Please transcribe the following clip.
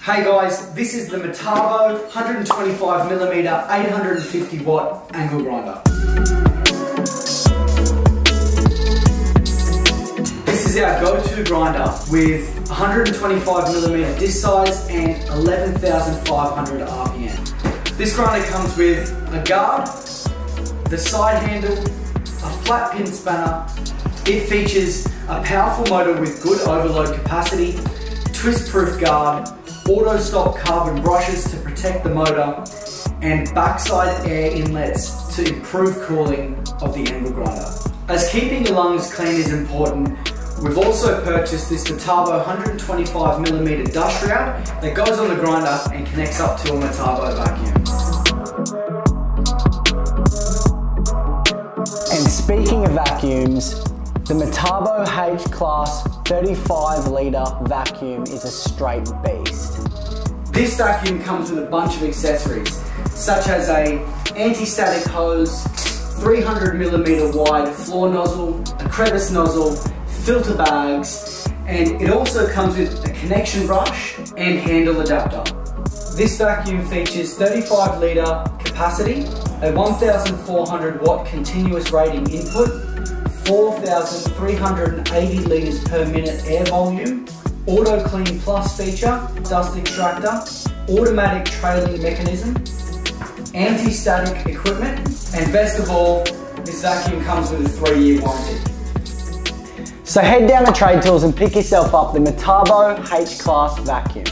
Hey guys, this is the Metabo 125mm 850 watt angle grinder. This is our go-to grinder with 125mm disc size and 11,500 RPM. This grinder comes with a guard, the side handle, a flat pin spanner. It features a powerful motor with good overload capacity, twist-proof guard, auto-stop carbon brushes to protect the motor, and backside air inlets to improve cooling of the angle grinder. As keeping your lungs clean is important, we've also purchased this Metabo 125mm dust shroud that goes on the grinder and connects up to a Metabo vacuum. And speaking of vacuums, the Metabo H-Class 35 litre vacuum is a straight beast. This vacuum comes with a bunch of accessories, such as a anti-static hose, 300mm wide floor nozzle, a crevice nozzle, filter bags, and it also comes with a connection brush and handle adapter. This vacuum features 35 litre capacity, a 1,400 watt continuous rating input, 4,380 litres per minute air volume, Auto Clean Plus feature, dust extractor, automatic trailing mechanism, anti-static equipment, and best of all, this vacuum comes with a 3-year warranty. So head down to Trade Tools and pick yourself up the Metabo H-Class vacuum.